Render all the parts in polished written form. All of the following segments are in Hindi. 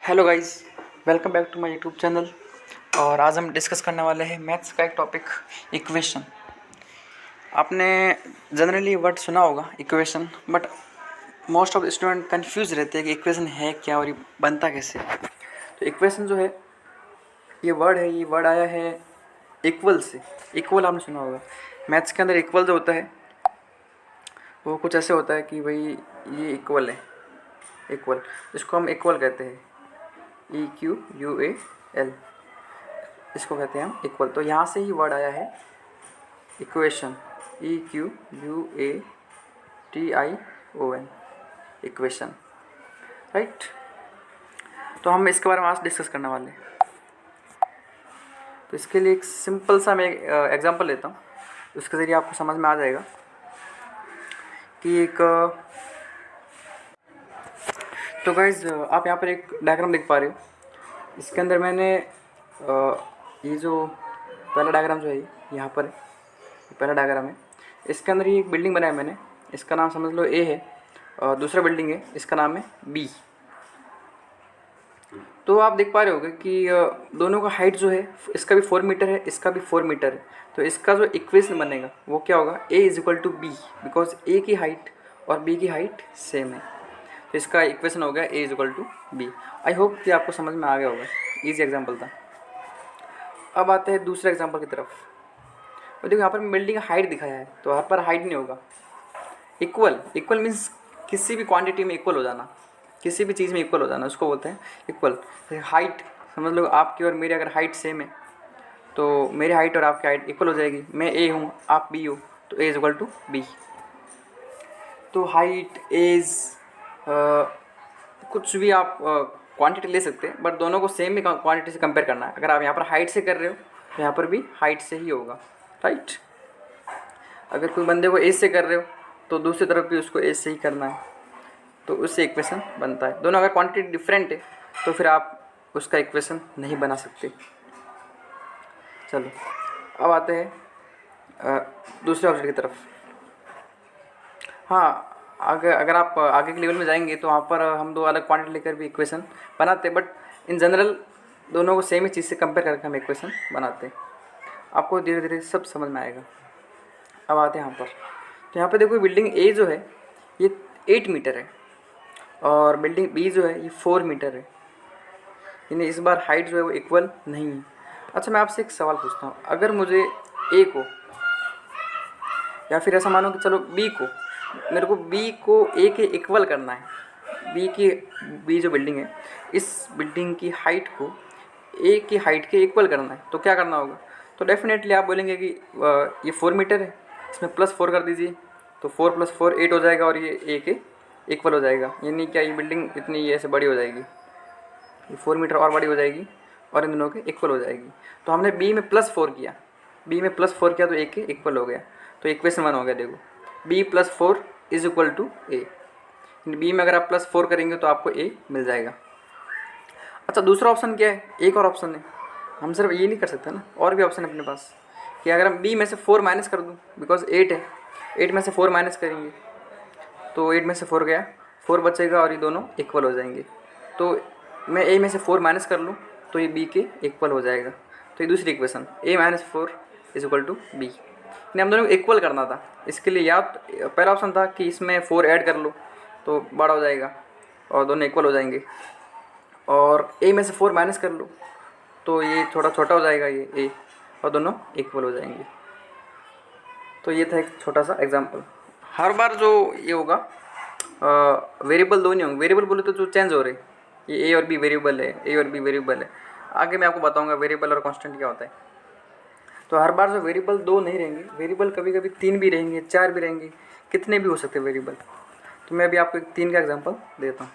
Hello guys, welcome back to my YouTube channel. और आज हम डिस्कस करने वाले हैं मैथ्स का एक टॉपिक, इक्वेशन। आपने जनरली वर्ड सुना होगा equation, but most of student confuse रहते हैं कि इक्वेशन है क्या और ये बनता कैसे। तो इक्वेशन जो है, ये वर्ड आया है इक्वल से। इक्वल आपने सुना होगा। मैथ्स के अंदर इक्वल जो होता है वो कुछ ऐसे होता है कि भाई ये इक्वल है, इक्वल, इसको हम इक्वल कहते हैं, EQUAL, इसको कहते हैं हम इक्वल। तो यहाँ से ही वर्ड आया है इक्वेशन, EQUATION, इक्वेशन, राइट। तो हम इसके बारे में आज डिस्कस करने वाले हैं। तो इसके लिए एक सिंपल सा मैं एग्जांपल लेता हूँ, उसके ज़रिए आपको समझ में आ जाएगा कि एक तो गाइज आप यहाँ पर एक डायग्राम देख पा रहे हो। इसके अंदर मैंने ये जो पहला डायग्राम जो है यहाँ पर पहला डायग्राम है, इसके अंदर ये एक बिल्डिंग बनाया मैंने। इसका नाम समझ लो A है और दूसरा बिल्डिंग है, इसका नाम है B। तो आप देख पा रहे होगे कि दोनों का हाइट जो है, इसका भी 4 मीटर है, इसका भी 4 मीटर है। तो इसका जो इक्वेशन बनेगा वो क्या होगा, A is equal to B, because A की हाइट और B की हाइट सेम है। तो इसका इक्वेशन हो गया A is equal to B। I hope कि आपको समझ में आ गया होगा, ईजी एग्जाम्पल था। अब आते हैं दूसरे एग्जाम्पल की तरफ। तो देखो यहाँ पर बिल्डिंग का हाइट दिखाया है, तो यहाँ पर हाइट नहीं होगा। इक्वल, इक्वल मीन्स किसी भी क्वांटिटी में इक्वल हो जाना, किसी भी चीज़ में इक्वल हो जाना, उसको बोलते हैं इक्वल। हाइट समझ लो, आपकी और मेरी अगर हाइट सेम है तो मेरी हाइट और आपकी हाइट इक्वल हो जाएगी। मैं A हूँ, आप B हो, तो A is equal to B। तो हाइट, एज, कुछ भी आप क्वांटिटी ले सकते हैं, बट दोनों को सेम ही क्वांटिटी से कंपेयर करना है। अगर आप यहाँ पर हाइट से कर रहे हो तो यहाँ पर भी हाइट से ही होगा, राइट। अगर कोई बंदे को एज से कर रहे हो तो दूसरी तरफ भी उसको एज से ही करना है, तो उससे इक्वेशन बनता है। दोनों अगर क्वांटिटी डिफरेंट है तो फिर आप उसका इक्वेशन नहीं बना सकते। चलो अब आते हैं दूसरे ऑब्जेक्ट की तरफ। हाँ, अगर आप आगे के लेवल में जाएंगे तो वहाँ पर हम दो अलग क्वांटिटी लेकर भी इक्वेशन बनाते हैं, बट इन जनरल दोनों को सेम ही चीज़ से कंपेयर करके हम इक्वेशन बनाते हैं। आपको धीरे धीरे सब समझ में आएगा। अब आते हैं यहाँ पर। तो यहाँ पर देखो, बिल्डिंग A जो है ये 8 मीटर है और बिल्डिंग B जो है ये 4 मीटर है, यानी इस बार हाइट जो है वो इक्वल नहीं है। अच्छा, मैं आपसे एक सवाल पूछता हूँ, अगर मुझे A को, या फिर ऐसा मानो कि चलो B को, मेरे को B को A के इक्वल करना है, B जो बिल्डिंग है, इस बिल्डिंग की हाइट को A की हाइट के इक्वल करना है, तो क्या करना होगा? तो डेफिनेटली आप बोलेंगे कि ये 4 मीटर है, इसमें +4 कर दीजिए, तो 4 + 4 8 हो जाएगा और ये A के इक्वल हो जाएगा। यानी क्या, ये बिल्डिंग इतनी ये ऐसे बड़ी हो जाएगी, ये 4 मीटर और बड़ी हो जाएगी और इन दोनों के इक्वल हो जाएगी। तो हमने B में +4 किया, B में +4 किया तो A के इक्वल हो गया। तो इक्वेशन 1 हो गया। देखो, B + 4 is equal to A। B में अगर आप +4 करेंगे तो आपको A मिल जाएगा। अच्छा, दूसरा ऑप्शन क्या है? एक और ऑप्शन है, हम सिर्फ ये नहीं कर सकते ना, और भी ऑप्शन है अपने पास, कि अगर हम B में से 4 माइनस कर दूँ, बिकॉज 8 है, 8 में से 4 माइनस करेंगे तो 8 में से 4 गया, 4 बचेगा और ये दोनों इक्वल हो जाएंगे। तो मैं A में से 4 माइनस कर लूँ तो ये B के इक्वल हो जाएगा। तो ये दूसरी equation, A - 4 is equal to B। यानी हम दोनों को इक्वल करना था। इसके लिए या तो पहला ऑप्शन था कि इसमें 4 ऐड कर लो तो बड़ा हो जाएगा और दोनों इक्वल हो जाएंगे, और A में से 4 माइनस कर लो तो ये थोड़ा छोटा हो जाएगा ये A, और दोनों इक्वल हो जाएंगे। तो ये था एक छोटा सा एग्जांपल। हर बार जो ये होगा, वेरिएबल दो नहीं होंगे। वेरिएबल बोले तो जो चेंज हो रहे, ये A और B वेरिएबल है, A और B वेरिएबल है। आगे मैं आपको बताऊंगा वेरिएबल और कांस्टेंट क्या होता है। तो हर बार जो वेरिएबल 2 नहीं रहेंगे, वेरिएबल कभी कभी 3 भी रहेंगे, 4 भी रहेंगे, कितने भी हो सकते हैं वेरिएबल। तो मैं अभी आपको 3 का एग्जांपल देता हूँ।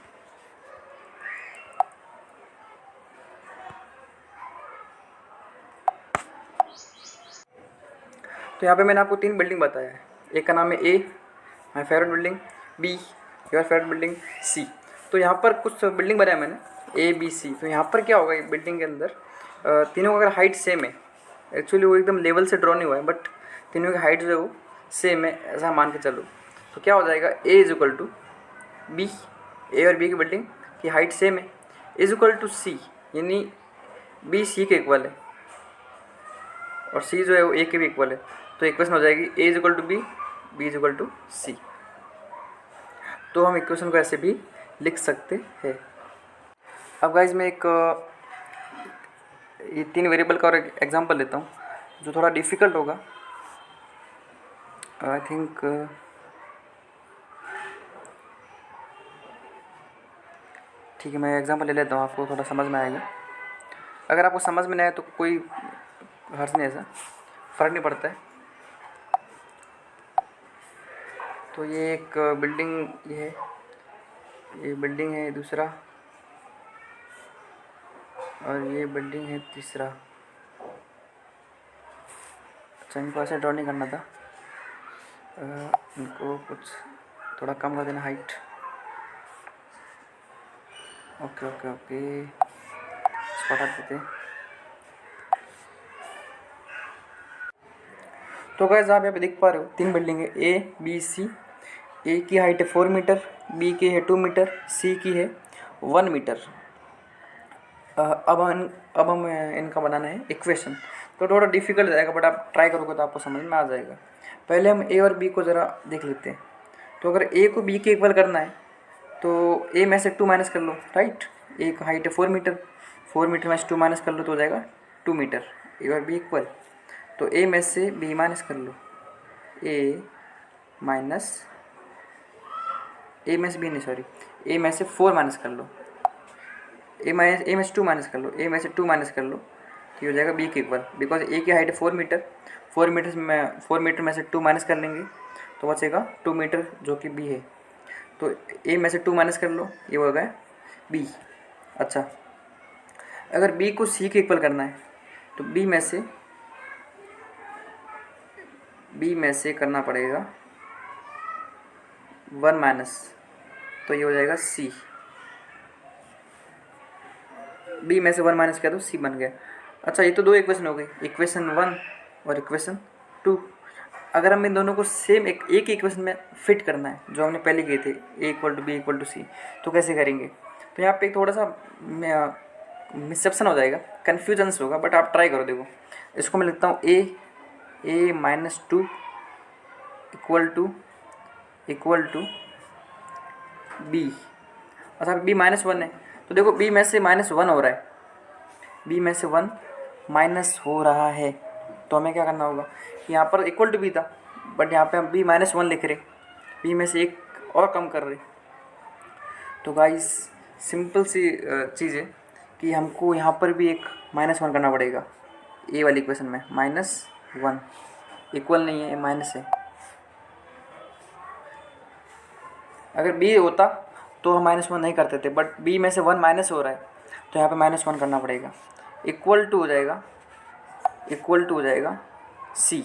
तो यहाँ पे मैंने आपको 3 बिल्डिंग बताया है। एक का नाम है A, my favourite building, B, your favourite building, C। तो यहाँ पर कुछ बिल्डिंग बनाया मैंने A, B, C। तो यहाँ पर क्या होगा, ये बिल्डिंग के अंदर तीनों का अगर हाइट सेम है, एक्चुअली वो एकदम लेवल से ड्रॉ नहीं हुआ है, बट तीनों की हाइट जो है वो सेम है, ऐसा मान के चलो। तो क्या हो जाएगा, A is equal to B। A और B की बिल्डिंग की हाइट सेम है, इज इक्वल टू सी, यानी बी सी के इक्वल है और सी जो है वो ए के भी इक्वल है, तो इक्वेशन हो जाएगी A is equal to B is equal to C. तो हम इक्वेशन को ऐसे भी लिख सकते हैं। अब गाइज मैं एक ये 3 वेरिएबल का और एक एग्जांपल लेता हूँ जो थोड़ा डिफ़िकल्ट होगा आई थिंक। ठीक है, मैं एग्जांपल ले लेता हूँ, आपको थोड़ा समझ में आएगा। अगर आपको समझ में नहीं आए तो कोई हर्ज नहीं, ऐसा फ़र्क नहीं पड़ता है। तो ये एक बिल्डिंग, ये बिल्डिंग है दूसरा, और ये बिल्डिंग है तीसरा। अच्छा, इनको ऐसे ड्रॉ नहीं करना था, इनको कुछ थोड़ा कम कर देना हाइट। ओके ओके ओके, इसको हटा देते हैं। तो गाइस आप यहाँ पे देख पा रहे हो 3 बिल्डिंग है, ए बी सी। ए की हाइट है 4 मीटर, बी की है 2 मीटर, सी की है 1 मीटर। अब हम इनका बनाना है इक्वेशन। तो थोड़ा डिफिकल्ट जाएगा, बट आप ट्राई करोगे तो आपको समझ में आ जाएगा। पहले हम ए और बी को ज़रा देख लेते हैं। तो अगर ए को बी के इक्वल करना है तो ए में से 2 माइनस कर लो, राइट। ए का हाइट है 4 मीटर, 4 मीटर में से 2 माइनस कर लो तो हो जाएगा 2 मीटर। ए और बी इक्वल, तो ए में से बी माइनस कर लो, ए में से बी नहीं, सॉरी, ए में से 4 माइनस कर लो, ए में से 2 माइनस कर लो, ए में से 2 माइनस कर लो, तो ये हो जाएगा बी के इक्वल। बिकॉज ए की हाइट है 4 मीटर, 4 मीटर में से 2 माइनस कर लेंगे तो बचेगा 2 मीटर जो कि बी है। तो ए में से 2 माइनस कर लो, ये हो गया बी। अच्छा, अगर बी को सी के इक्वल करना है तो बी में से करना पड़ेगा 1 माइनस, तो ये हो जाएगा सी। बी में से 1 माइनस किया तो सी बन गया। अच्छा, ये तो 2 इक्वेशन हो गई, इक्वेशन 1 और इक्वेशन 2। अगर हम इन दोनों को सेम एक ही इक्वेशन में फिट करना है जो हमने पहले किए थे, A equal to B equal to C, तो कैसे करेंगे? तो यहाँ पे एक थोड़ा सा मिससेप्शन हो जाएगा, कन्फ्यूजन्स होगा, बट आप ट्राई करो। देखो, इसको मैं लिखता हूँ ए माइनस 2 इक्वल टू बी। अच्छा, बी माइनस 1 है, तो देखो बी में से माइनस 1 हो रहा है, बी में से 1 माइनस हो रहा है, तो हमें क्या करना होगा? यहाँ पर इक्वल टू बी था, बट यहाँ पे हम बी माइनस 1 लिख रहे, बी में से एक और कम कर रहे। तो गाइस सिंपल सी चीज़ है कि हमको यहाँ पर भी एक -1 करना पड़ेगा। ए वाली इक्वेशन में -1 इक्वल नहीं है, ये माइनस है। अगर बी होता तो हम -1 नहीं करते थे, बट बी में से 1 माइनस हो रहा है तो यहाँ पे -1 करना पड़ेगा। इक्वल टू हो जाएगा सी।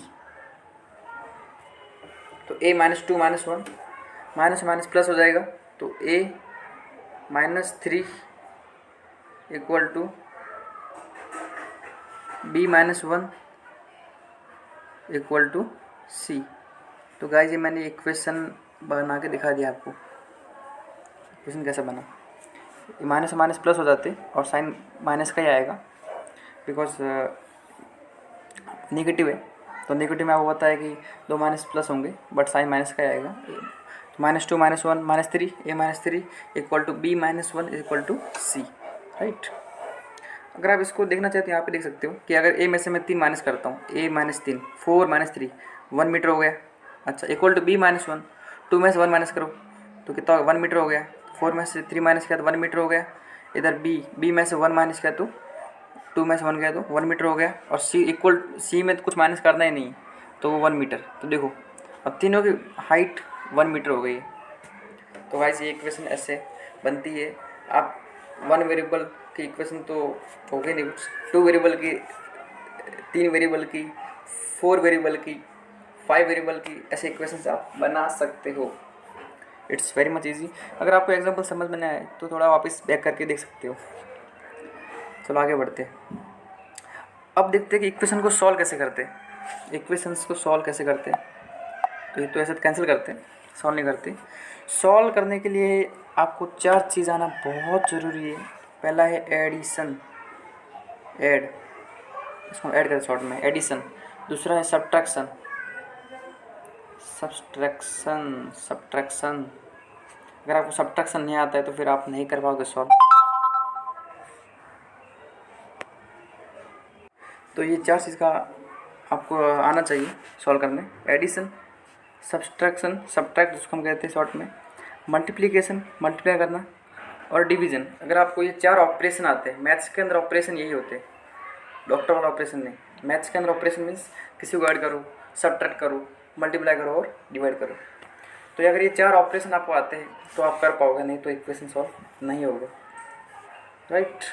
तो a -2 -1 माइनस प्लस हो जाएगा, तो a -3 equal to b -1 equal to C. तो गाइस ये मैंने इक्वेशन बना के दिखा दिया आपको, इक्वेशन कैसे बना। माइनस माइनस प्लस हो जाते और साइन माइनस का ही आएगा, बिकॉज नेगेटिव है, तो नेगेटिव में आपको पता है कि 2 माइनस प्लस होंगे, बट साइन माइनस का ही आएगा। तो -2 -1 -3 a -3 equal to b -1 equal to C, right. अगर आप इसको देखना चाहते हो यहाँ पे देख सकते हो कि अगर a में से मैं 3 माइनस करता हूँ, a -3 4 -3 1 मीटर हो गया। अच्छा, इक्वल टू b -1, 2 में से 1 माइनस करो तो कितना 1 मीटर हो गया। 4 में से 3 माइनस किया तो 1 मीटर हो गया। इधर b में से 1 माइनस किया तो 2 में से 1 गया तो 1 मीटर हो गया। और c में तो कुछ माइनस करना ही नहीं, तो वो 1 मीटर। तो देखो अब तीनों की हाइट 1 मीटर हो गई है। तो गाइस ये इक्वेशन ऐसे बनती है। आप 1 वेरिएबल की इक्वेशन तो हो गई नहीं कुछ, 2 वेरिएबल की, 3 वेरिएबल की, 4 वेरिएबल की, 5 वेरिएबल की, ऐसे इक्वेशन आप बना सकते हो। It's very much easy. अगर आपको एग्जाम्पल समझ में नहीं आए तो थोड़ा वापस बैक करके देख सकते हो। चलो आगे बढ़ते हैं। अब देखते हैं कि इक्वेशन को सॉल्व कैसे करते हैं। इक्वेशंस को सॉल्व कैसे करते हैं, तो ये तो ऐसे कैंसिल करते हैं, सॉल्व नहीं करते। सॉल्व करने के लिए आपको 4 चीज़ आना बहुत ज़रूरी है। पहला है एडिशन, ऐड, इसको ऐड करें शॉर्ट में, एडिशन। दूसरा है सब्ट्रैक्शन, सब्सट्रैक्शन, सब्ट्रैक्शन। अगर आपको सब्ट्रैक्शन नहीं आता है तो फिर आप नहीं कर पाओगे सॉल्व। तो ये 4 चीज़ का आपको आना चाहिए सॉल्व करने, एडिशन, सब्सट्रैक्शन, सब्ट्रैक्ट जिसको हम कहते हैं शॉर्ट में, मल्टीप्लिकेशन, मल्टीप्लाई करना, और डिवीजन। अगर आपको ये 4 ऑपरेशन आते हैं, मैथ्स के अंदर ऑपरेशन यही होते हैं, डॉक्टर वाला ऑपरेशन नहीं। मैथ्स के अंदर ऑपरेशन मीन्स किसी को ऐड करो, सब्ट्रैक्ट करो, मल्टीप्लाई करो और डिवाइड करो। तो अगर ये 4 ऑपरेशन आपको आते हैं तो आप कर पाओगे, नहीं तो इक्वेशन सॉल्व नहीं होगा, राइट।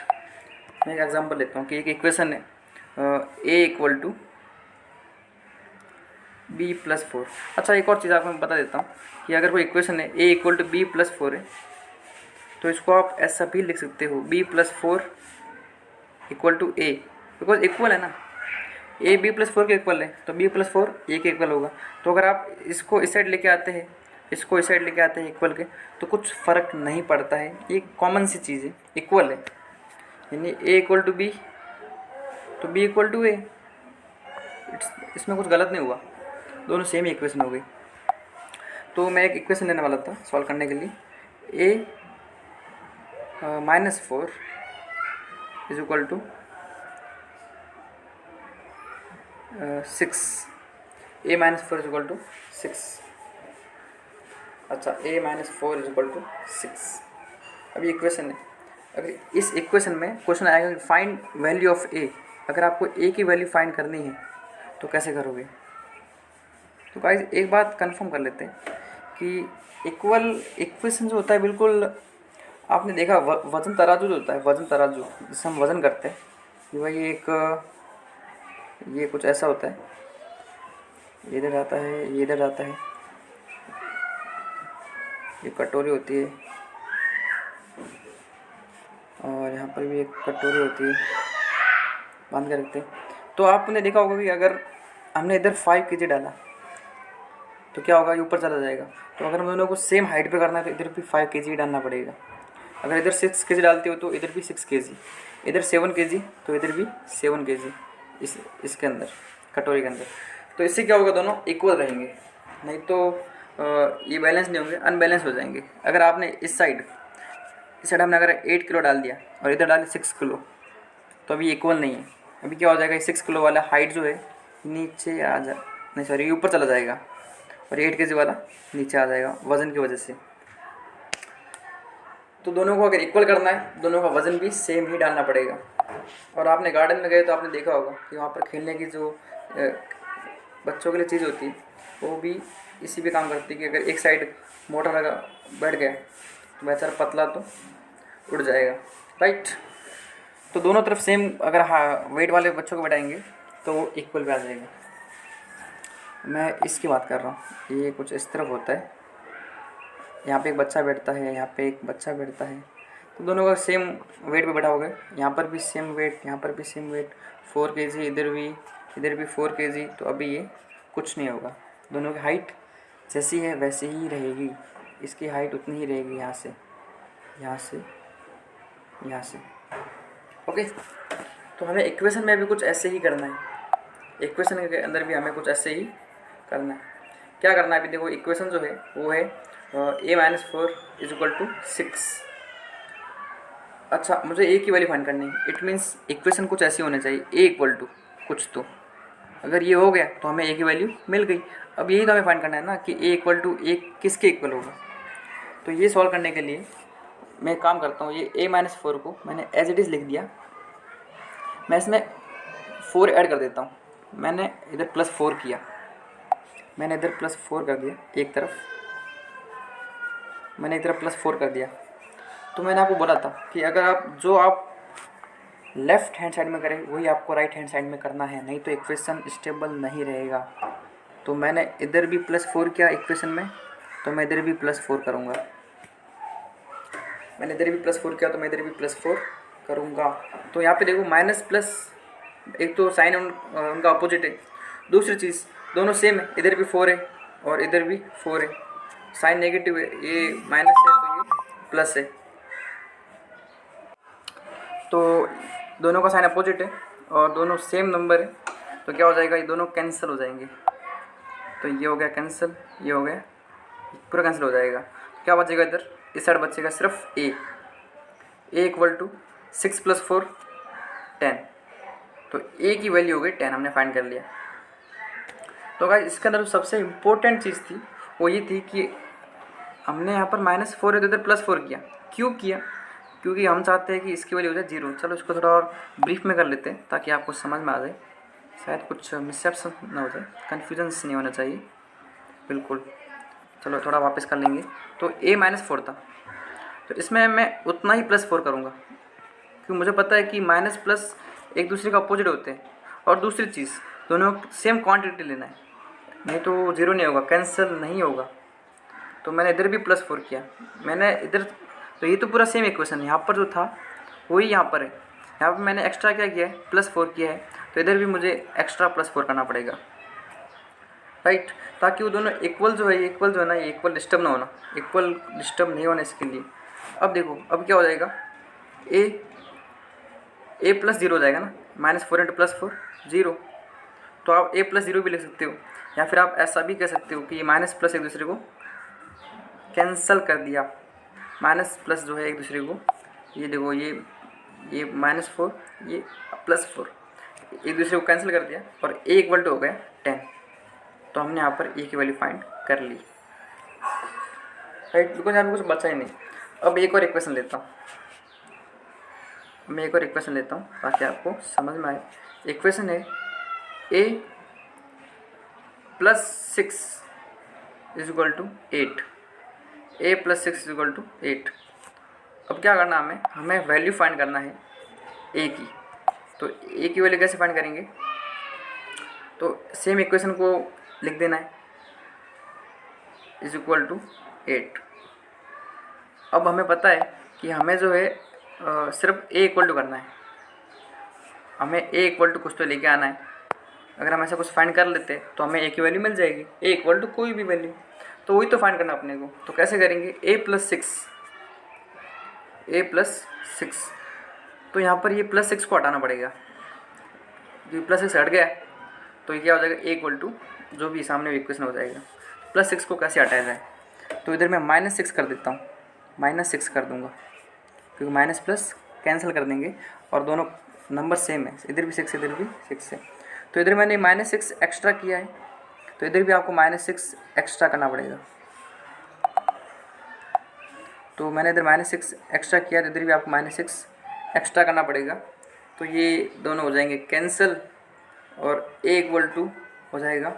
मैं एक एग्जांपल लेता हूँ कि एक इक्वेशन है ए इक्वल टू बी प्लस 4। अच्छा, एक और चीज़ आपको मैं बता देता हूँ कि अगर कोई इक्वेशन है ए इक्वल टू बी प्लस 4 है तो इसको आप ऐसा भी लिख सकते हो, B plus 4 equal to A, because equal है ना, ए बी प्लस 4 के इक्वल है तो बी प्लस 4 ए के इक्वल होगा। तो अगर आप इसको इस साइड लेके आते हैं, इसको इस साइड लेके आते हैं इक्वल के, तो कुछ फ़र्क नहीं पड़ता है, ये कॉमन सी चीज़ है, इक्वल है, यानी ए इक्वल टू बी तो बी इक्वल टू ए, इसमें कुछ गलत नहीं हुआ, दोनों सेम ही इक्वेशन हो गई। तो मैं एक इक्वेशन लेने वाला था सॉल्व करने के लिए, A minus 4 is equal to 6, A minus 4 is equal to 6। अच्छा, A minus 4 is equal to 6, अभी इक्वेशन है। अगर इस इक्वेशन में क्वेश्चन आएगा कि फाइंड वैल्यू ऑफ ए, अगर आपको ए की वैल्यू फाइंड करनी है तो कैसे करोगे। तो गाइस एक बात कंफर्म कर लेते हैं कि इक्वल इक्वेशन जो होता है, बिल्कुल आपने देखा वजन तराजू जो होता है, वजन तराजू जिससे हम वजन करते हैं कि भाई ये कुछ ऐसा होता है, ये इधर आता है, ये इधर आता है, ये कटोरी होती है और यहाँ पर भी एक कटोरी होती है, बांध के रखते हैं। तो आपने देखा होगा कि अगर हमने इधर 5 kg डाला तो क्या होगा, ये ऊपर चला जाएगा। तो अगर हम दोनों को सेम हाइट पे करना है तो इधर भी 5 kg डालना पड़ेगा। अगर इधर 6 kg डालते हो तो इधर भी 6 kg, इधर 7 kg तो इधर भी 7 kg इसके अंदर, कटोरी के अंदर। तो इससे क्या होगा, दोनों इक्वल रहेंगे, नहीं तो ये बैलेंस नहीं होंगे, अनबैलेंस हो जाएंगे। अगर आपने इस साइड हमने अगर 8 किलो डाल दिया और इधर डाले 6 किलो तो अभी इक्वल नहीं है। अभी क्या हो जाएगा, 6 किलो वाला हाइट जो है नीचे आ जा नहीं सॉरी ऊपर चला जाएगा और 8 kg वाला नीचे आ जाएगा वज़न की वजह से। तो दोनों को अगर इक्वल करना है, दोनों का वज़न भी सेम ही डालना पड़ेगा। और आपने गार्डन में गए तो आपने देखा होगा कि वहाँ पर खेलने की जो बच्चों के लिए चीज़ होती है वो भी इसी पे काम करती है कि अगर एक साइड मोटा लगा बैठ गया तो बेचारा पतला तो उड़ जाएगा, राइट। तो दोनों तरफ सेम अगर वेट वाले बच्चों को बैठाएंगे तो वो इक्वल पे आ जाएगा। मैं इसकी बात कर रहा हूँ, ये कुछ इस तरफ होता है, यहाँ पे एक बच्चा बैठता है, यहाँ पे एक बच्चा बैठता है, तो दोनों का सेम वेट पे बैठा होगा, यहाँ पर भी सेम वेट, यहाँ पर भी सेम वेट, 4 kg, इधर भी 4 kg। तो अभी ये कुछ नहीं होगा, दोनों की हाइट जैसी है वैसी ही रहेगी, इसकी हाइट उतनी ही रहेगी, यहाँ से यहाँ से यहाँ से, ओके। तो हमें इक्वेशन में भी कुछ ऐसे ही करना है, इक्वेशन के अंदर भी हमें कुछ ऐसे ही करना है। क्या करना है, अभी देखो इक्वेशन जो है वो है a minus 4 is equal to 6। अच्छा, मुझे a की वैल्यू फाइंड करनी है, इट मीन्स इक्वेशन कुछ ऐसी होनी चाहिए, a इक्वल टू कुछ, तो अगर ये हो गया तो हमें a की वैल्यू मिल गई। अब यही तो हमें फाइंड करना है ना कि a इक्वल टू a किसके इक्वल होगा। तो ये सॉल्व करने के लिए मैं काम करता हूँ, ये a माइनस 4 को मैंने एज इट इज़ लिख दिया, मैं इसमें 4 ऐड कर देता हूँ। मैंने इधर +4 किया, मैंने इधर +4 कर दिया, एक तरफ मैंने एक तरफ +4 कर दिया। तो मैंने आपको बोला था कि अगर आप लेफ़्ट हैंड साइड में करें वही आपको राइट हैंड साइड में करना है, नहीं तो इक्वेशन स्टेबल नहीं रहेगा। तो मैंने इधर भी +4 किया इक्वेशन में, तो मैं इधर भी +4 करूँगा, मैंने इधर भी +4 किया तो मैं इधर भी +4 करूँगा। तो यहाँ पे देखो माइनस प्लस, एक तो साइन उनका अपोजिट है, दूसरी चीज़ दोनों सेम है, इधर भी 4 है और इधर भी 4 है, साइन नेगेटिव है, ये माइनस है तो ये प्लस है। तो दोनों का साइन अपोजिट है और दोनों सेम नंबर है, तो क्या हो जाएगा, ये दोनों कैंसिल हो जाएंगे। तो ये हो गया कैंसिल, ये हो गया, पूरा कैंसिल हो जाएगा। क्या बचेगा इधर, इस साइड बचेगा सिर्फ ए इक्वल टू 6 + 4 10। तो ए की वैल्यू हो गई 10, हमने फाइंड कर लिया। तो गाइस इसके अंदर जो सबसे इम्पोर्टेंट चीज़ थी वो ये थी कि हमने यहाँ पर -4 है तो इधर +4 किया। क्यों किया, क्योंकि हम चाहते हैं कि इसकी वैल्यू हो जाए 0। चलो इसको थोड़ा और ब्रीफ में कर लेते हैं ताकि आपको समझ में आ जाए, शायद कुछ मिससेप्शन ना हो जाए, कन्फ्यूजन्स नहीं होना चाहिए बिल्कुल। चलो थोड़ा वापस कर लेंगे। तो a -4 था, तो इसमें मैं उतना ही +4 करूँगा क्योंकि मुझे पता है कि माइनस प्लस एक दूसरे का अपोजिट होते हैं। और दूसरी चीज़, दोनों सेम क्वांटिटी लेना है, नहीं तो 0 नहीं होगा, कैंसिल नहीं होगा। तो मैंने इधर भी +4 किया, मैंने इधर, तो ये तो पूरा सेम इक्वेशन है, यहाँ पर जो था वही यहाँ पर है। यहाँ पर मैंने एक्स्ट्रा क्या किया है, +4 किया है, तो इधर भी मुझे एक्स्ट्रा +4 करना पड़ेगा, राइट, ताकि वो दोनों इक्वल जो है, इक्वल जो है ना, ये इक्वल डिस्टर्ब ना होना, इक्वल डिस्टर्ब नहीं होना इसके लिए। अब देखो, अब क्या हो जाएगा, a + 0 हो जाएगा ना, -4 × +4 0। तो आप a + 0 भी लिख सकते हो, या फिर आप ऐसा भी कह सकते हो कि ये माइनस प्लस एक दूसरे को कैंसल कर दिया। माइनस प्लस जो है एक दूसरे को, ये देखो, ये -4, ये +4 एक दूसरे को कैंसिल कर दिया और a = हो गया 10। तो हमने यहाँ पर a की वैल्यू फाइंड कर ली, राइट, बिकॉज यहाँ पे कुछ बचा ही नहीं। अब एक और इक्वेशन लेता हूँ, मैं एक और इक्वेशन लेता हूँ ताकि आपको समझ में आए। इक्वेशन है a + 6 = 8, a + 6 = 8। अब क्या करना हमें वैल्यू फाइंड करना है a की। तो a की वैल्यू कैसे फाइंड करेंगे, तो सेम इक्वेशन को लिख देना है, = 8। अब हमें पता है कि हमें जो है सिर्फ a = करना है, हमें a = कुछ तो लेके आना है। अगर हम ऐसा कुछ फाइंड कर लेते तो हमें a की वैल्यू मिल जाएगी, a = कोई भी वैल्यू, तो वही तो फाइंड करना अपने को। तो कैसे करेंगे, a + 6, तो यहाँ पर ये +6 को हटाना पड़ेगा, ये +6 हट गया तो ये क्या हो जाएगा, a = जो भी सामने इक्वेशन हो जाएगा। +6 को कैसे हटाया जाए, तो इधर मैं -6 कर देता हूँ, -6 कर दूँगा क्योंकि माइनस प्लस कैंसिल कर देंगे और दोनों नंबर सेम है, इधर भी 6 इधर भी 6 है। तो इधर मैंने -6 एक्स्ट्रा किया है, तो इधर भी आपको -6 एक्स्ट्रा करना पड़ेगा। तो मैंने इधर -6 एक्स्ट्रा किया, तो इधर भी आपको -6 एक्स्ट्रा करना पड़ेगा। तो ये दोनों हो जाएंगे कैंसिल और a = हो जाएगा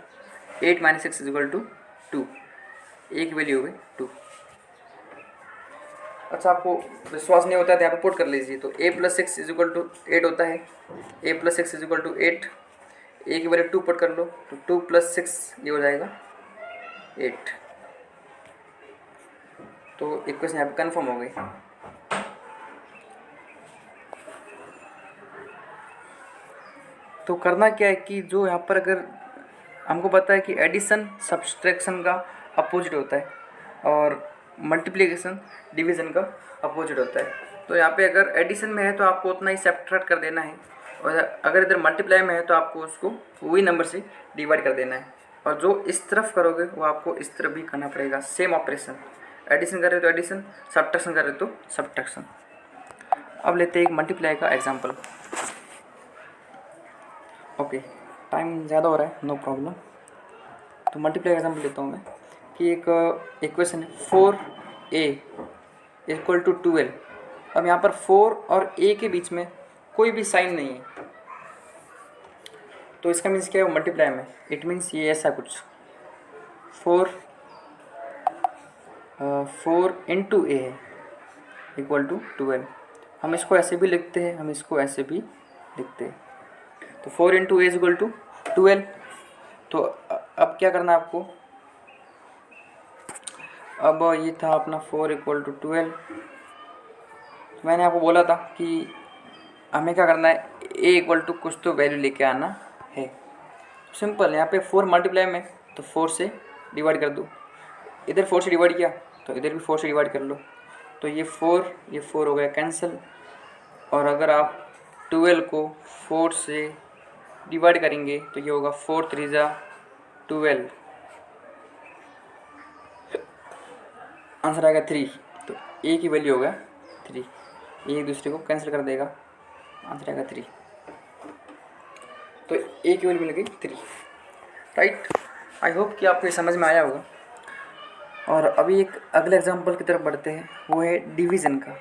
8 - 6 = 2, a की वैल्यू हो गई 2। अच्छा, आपको विश्वास नहीं होता है तो यहाँ पे पुट कर लीजिए। तो a + 6 = 8 होता है, a + 6 = 8, a की वैल्यू 2 पुट कर लो, तो 2 + 6 ये हो जाएगा 8। तो इक्वेशन यहाँ पे कन्फर्म हो गई। तो करना क्या है कि जो यहाँ पर, अगर हमको पता है कि एडिशन सब्सट्रैक्शन का अपोजिट होता है और मल्टीप्लिकेशन डिवीज़न का अपोजिट होता है, तो यहाँ पे अगर एडिशन में है तो आपको उतना ही सब्ट्रैक्ट कर देना है, और अगर इधर मल्टीप्लाई में है तो आपको उसको वही नंबर से डिवाइड कर देना है। और जो इस तरफ करोगे वो आपको इस तरफ भी करना पड़ेगा, सेम ऑपरेशन। एडिशन कर रहे तो एडिशन, सब्ट्रैक्शन कर रहे तो सब्ट्रैक्शन। अब लेते हैं एक मल्टीप्लाई का एग्जाम्पल। ओके, टाइम ज़्यादा हो रहा है, नो प्रॉब्लम। तो मल्टीप्लाई एग्जाम्पल लेता हूँ मैं कि एक इक्वेशन है 4a = 12। अब यहाँ पर 4 और a के बीच में कोई भी साइन नहीं है, तो इसका मीन्स क्या है, मल्टीप्लाई में इट मीन्स ये ऐसा कुछ 4 × a है = 12। हम इसको ऐसे भी लिखते हैं, हम इसको ऐसे भी लिखते हैं। तो 4 × a = 12। तो अब क्या करना है आपको, अब ये था अपना 4 = 12। मैंने आपको बोला था कि हमें क्या करना है, a = कुछ तो वैल्यू लेके आना है। सिंपल, यहाँ पे 4 मल्टीप्लाई में तो 4 से डिवाइड कर दो, इधर 4 से डिवाइड किया तो इधर भी 4 से डिवाइड कर लो। तो ये 4 हो गया कैंसिल और अगर आप 12 को 4 से डिवाइड करेंगे तो ये होगा 4 3 जा 12, आंसर आएगा 3। तो ए की वैल्यू होगा 3, ये एक दूसरे को कैंसिल कर देगा, आंसर आएगा 3। तो ए की वैल्यू मिल गई 3, राइट। आई होप कि आपको ये समझ में आया होगा। और अभी एक अगले एग्जांपल की तरफ बढ़ते हैं, वो है डिवीज़न का।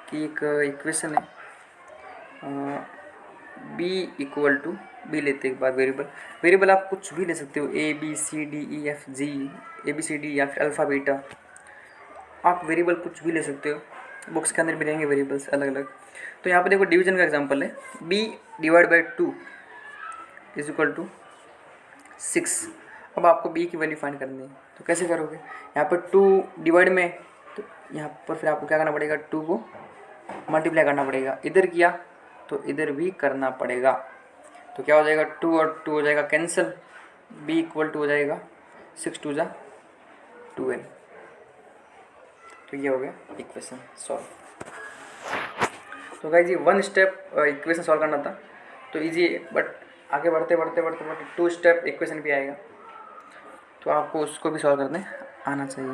कि एक इक्वेशन है b इक्वल टू, बी लेते एक बार वेरिएबल आप कुछ भी ले सकते हो, A B C D E F G, A B C D या फिर अल्फ़ा बीटा, आप वेरिएबल कुछ भी ले सकते हो। बुक्स के अंदर भी रहेंगे वेरिएबल्स अलग अलग। तो यहाँ पे देखो डिवीजन का एग्जांपल है, b divide by 2 is equal to 6। अब आपको b की वैल्यू फाइंड करनी है, तो कैसे करोगे? यहाँ पर 2 डिवाइड में, तो यहाँ पर फिर आपको क्या करना पड़ेगा, 2 को मल्टीप्लाई करना पड़ेगा। इधर किया तो इधर भी करना पड़ेगा। तो क्या हो जाएगा, 2 और 2 हो जाएगा कैंसिल, b इक्वल टू हो जाएगा 6 2 जा 12। तो ये हो गया इक्वेशन सॉल्व। तो गाइस जी 1 स्टेप इक्वेशन सॉल्व करना था, तो इजी है, बट आगे बढ़ते बढ़ते 2 स्टेप इक्वेशन भी आएगा, तो आपको उसको भी सॉल्व करने आना चाहिए।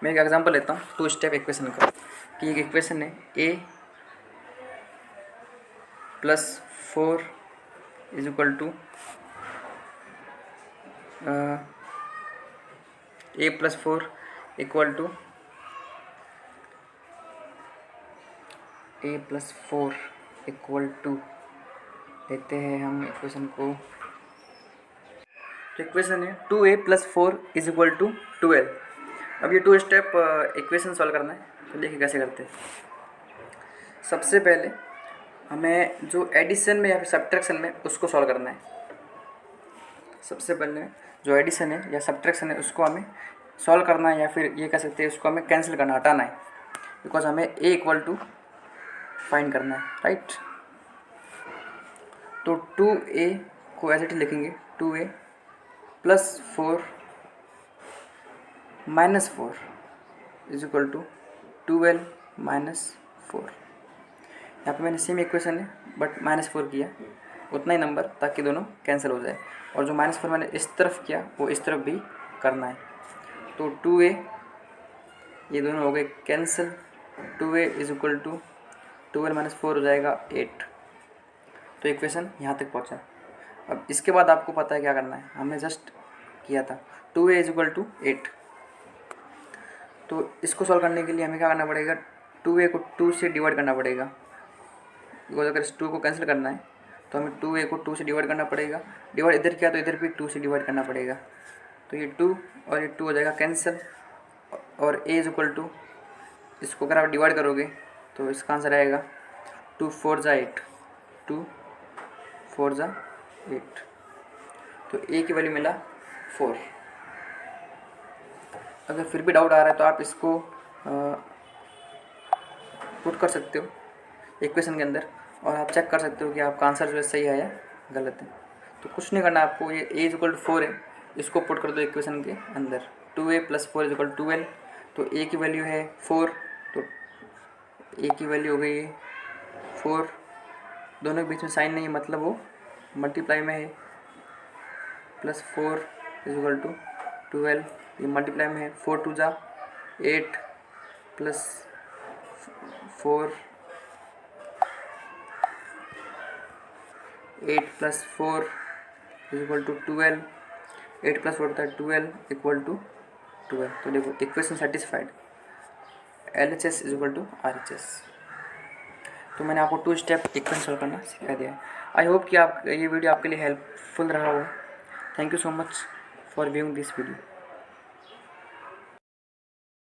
मैं एक एग्जांपल लेता हूँ 2 स्टेप इक्वेशन का। कि एक इक्वेशन है a plus 4 is equal to a plus 4 equal to a plus 4 equal to, लेते हैं हम इक्वेशन को। तो इक्वेशन है 2a plus 4 is equal to 12। अब ये 2 स्टेप इक्वेशन सॉल्व करना है, तो देखिए कैसे करते हैं। सबसे पहले हमें जो एडिशन में या फिर सब्ट्रैक्शन में उसको सॉल्व करना है। सबसे पहले जो एडिशन है या सब्ट्रैक्शन है उसको हमें सॉल्व करना है, या फिर ये कह सकते हैं उसको हमें कैंसिल करना, हटाना है, बिकॉज हमें a इक्वल टू फाइंड करना है, राइट। तो 2a को एज इट इज लिखेंगे, 2a plus 4 minus 4 is equal to 12 minus 4। यहाँ पे मैंने सेम इक्वेशन है बट -4 किया, उतना ही नंबर, ताकि दोनों कैंसिल हो जाए। और जो -4 मैंने इस तरफ किया वो इस तरफ भी करना है। तो 2a, ये दोनों हो गए cancel, 2a is equal to 12 minus 4 हो जाएगा 8। तो इक्वेशन यहाँ तक पहुँचा। अब इसके बाद आपको पता है क्या करना है, हमने जस्ट किया था 2a इज इक्वल टू 8। तो इसको सॉल्व करने के लिए हमें क्या करना पड़ेगा, 2a को 2 से डिवाइड करना पड़ेगा, बिकॉज अगर इस 2 को कैंसिल करना है तो हमें 2a को 2 से डिवाइड करना पड़ेगा। डिवाइड इधर किया तो इधर भी 2 से डिवाइड करना पड़ेगा। तो ये 2 और ये 2 हो जाएगा कैंसिल, और a इज इक्वल टू, इसको अगर आप डिवाइड करोगे तो इसका आंसर आएगा 2 4 जा 8, 2 4 जा 8। तो a की वैल्यू मिला 4। अगर फिर भी डाउट आ रहा है तो आप इसको पुट कर सकते हो इक्वेशन के अंदर, और आप चेक कर सकते हो कि आपका आंसर जो है सही है या गलत है। तो कुछ नहीं करना आपको, ये a इज इक्वल टू 4 है, इसको पुट कर दो इक्वेशन के अंदर। 2a plus 4 is equal to 12। तो a की वैल्यू है 4, तो a की वैल्यू हो गई है 4। दोनों के बीच में साइन नहीं है, मतलब वो मल्टीप्लाई में है। प्लस 4 इज इक्वल टू 12, ये मल्टीप्लाई में है। 4 2 जा 8 plus 4, 8 plus 4 is equal to 12। 8 plus 4 होता है 12 इक्वल टू 12। तो देखो equation satisfied, LHS is equal to RHS। तो मैंने आपको 2 स्टेप इक्वेशन सॉल्व करना सिखा दिया है। आई होप कि आप ये वीडियो आपके लिए हेल्पफुल रहा हो। Thank you so much for viewing this video.